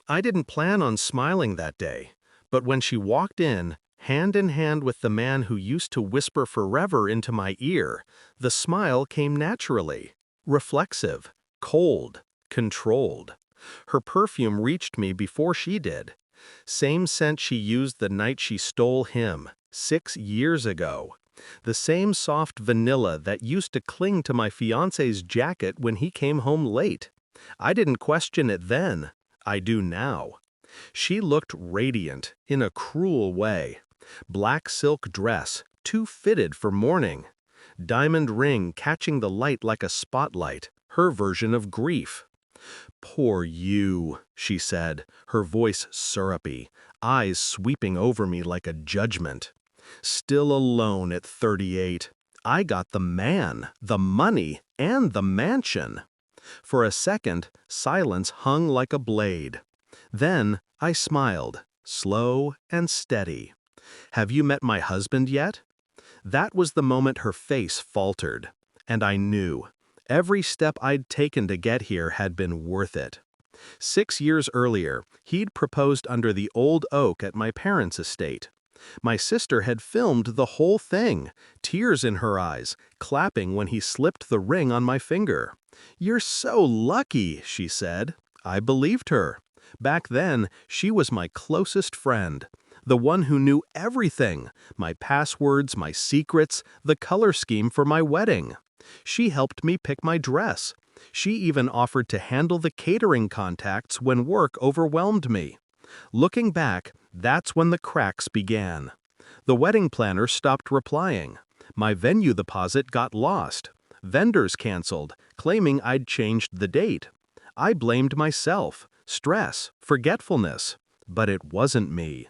I didn't plan on smiling that day, but when she walked in hand with the man who used to whisper forever into my ear, the smile came naturally, reflexive, cold, controlled. Her perfume reached me before she did. Same scent she used the night she stole him, 6 years ago. The same soft vanilla that used to cling to my fiancé's jacket when he came home late. I didn't question it then. I do now. She looked radiant, in a cruel way. Black silk dress, too fitted for morning. Diamond ring catching the light like a spotlight, her version of grief. "Poor you," she said, her voice syrupy, eyes sweeping over me like a judgment. "Still alone at 38. I got the man, the money, and the mansion." For a second, silence hung like a blade. Then I smiled, slow and steady. "Have you met my husband yet?" That was the moment her face faltered, and I knew. Every step I'd taken to get here had been worth it. 6 years earlier, he'd proposed under the old oak at my parents' estate. My sister had filmed the whole thing, tears in her eyes, clapping when he slipped the ring on my finger. "You're so lucky," she said. I believed her. Back then, she was my closest friend. The one who knew everything, my passwords, my secrets, the color scheme for my wedding. She helped me pick my dress. She even offered to handle the catering contacts when work overwhelmed me. Looking back, that's when the cracks began. The wedding planner stopped replying. My venue deposit got lost. Vendors canceled, claiming I'd changed the date. I blamed myself, stress, forgetfulness. But it wasn't me.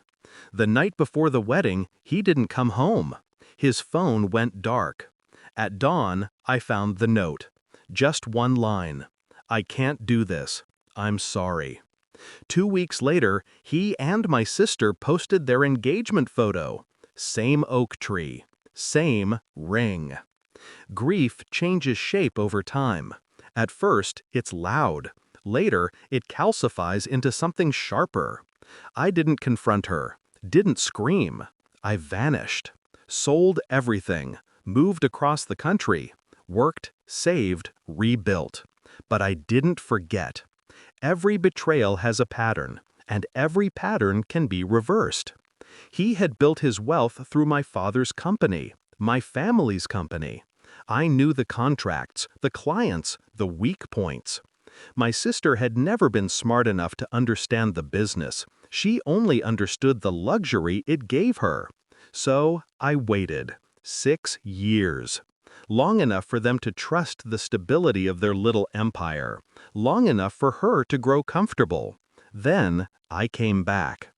The night before the wedding, he didn't come home. His phone went dark. At dawn, I found the note. Just one line. "I can't do this. I'm sorry." 2 weeks later, he and my sister posted their engagement photo. Same oak tree. Same ring. Grief changes shape over time. At first, it's loud. Later, it calcifies into something sharper. I didn't confront her, didn't scream. I vanished. Sold everything, moved across the country, worked, saved, rebuilt. But I didn't forget. Every betrayal has a pattern, and every pattern can be reversed. He had built his wealth through my father's company, my family's company. I knew the contracts, the clients, the weak points. My sister had never been smart enough to understand the business. She only understood the luxury it gave her. So I waited. 6 years. Long enough for them to trust the stability of their little empire. Long enough for her to grow comfortable. Then I came back.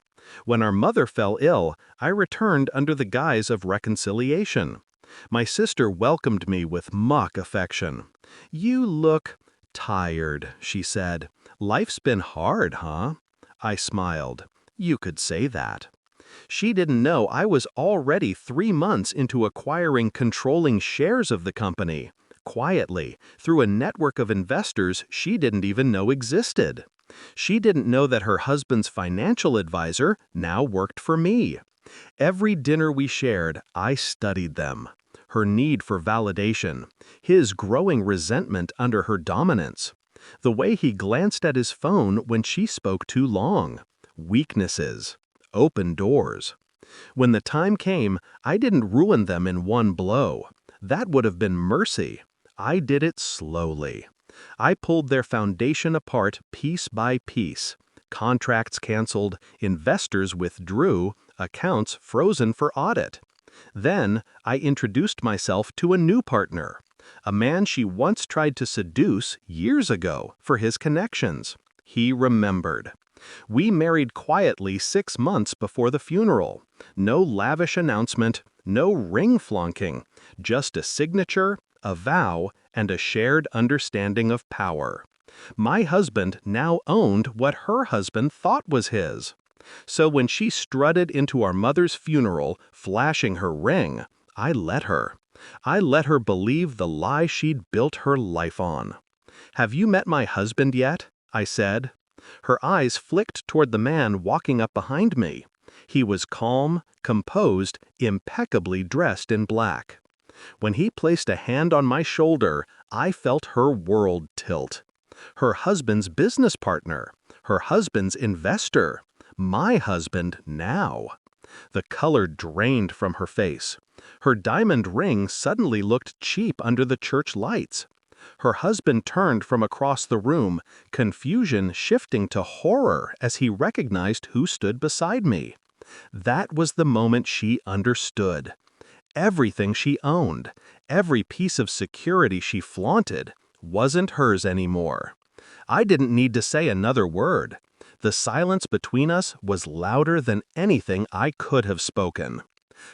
When our mother fell ill, I returned under the guise of reconciliation. My sister welcomed me with mock affection. "You look tired," she said. "Life's been hard, huh?" I smiled. "You could say that." She didn't know I was already 3 months into acquiring controlling shares of the company, quietly, through a network of investors she didn't even know existed. She didn't know that her husband's financial advisor now worked for me. Every dinner we shared, I studied them. Her need for validation, his growing resentment under her dominance, the way he glanced at his phone when she spoke too long, weaknesses, open doors. When the time came, I didn't ruin them in one blow. That would have been mercy. I did it slowly. I pulled their foundation apart piece by piece. Contracts canceled, investors withdrew, accounts frozen for audit. Then I introduced myself to a new partner, a man she once tried to seduce years ago for his connections. He remembered. We married quietly 6 months before the funeral. No lavish announcement, no ring flunking, just a signature, a vow, and a shared understanding of power. My husband now owned what her husband thought was his. So when she strutted into our mother's funeral, flashing her ring, I let her. I let her believe the lie she'd built her life on. "Have you met my husband yet?" I said. Her eyes flicked toward the man walking up behind me. He was calm, composed, impeccably dressed in black. When he placed a hand on my shoulder, I felt her world tilt. Her husband's business partner, her husband's investor, my husband now. The color drained from her face. Her diamond ring suddenly looked cheap under the church lights. Her husband turned from across the room, confusion shifting to horror as he recognized who stood beside me. That was the moment she understood. Everything she owned, every piece of security she flaunted, wasn't hers anymore. I didn't need to say another word. The silence between us was louder than anything I could have spoken.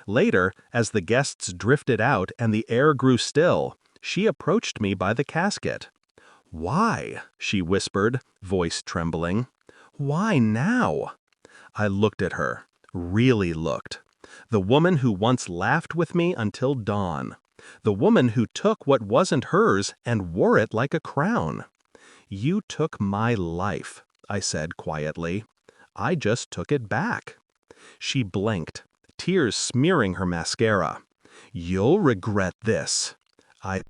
Later, as the guests drifted out and the air grew still, she approached me by the casket. "Why?" she whispered, voice trembling. "Why now?" I looked at her, really looked. The woman who once laughed with me until dawn. The woman who took what wasn't hers and wore it like a crown. "You took my life," I said quietly. "I just took it back." She blinked, tears smearing her mascara. "You'll regret this." I